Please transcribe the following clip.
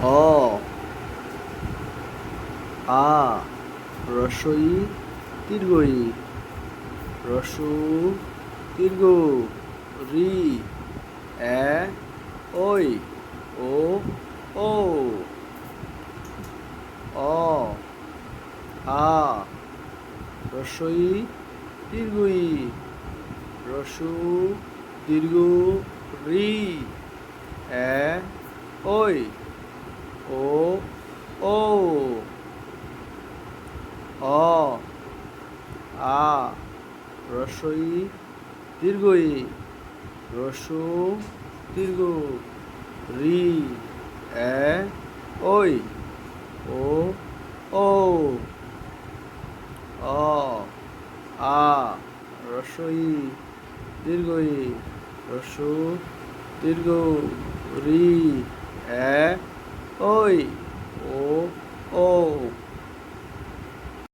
অ আ রস্বই দীর্ঘই রস্যু দীর্ঘ রি এ ওই ও ও অ আ রস্বই দীর্ঘই রস্যু দীর্ঘ রি এ ওই ও ও অ আ রস্বই দীর্ঘই রস্যু দীর্ঘ রি এ ওই ও ও অ আ রস্বই দীর্ঘই রস্যু দীর্ঘ রি এ ওই ও ও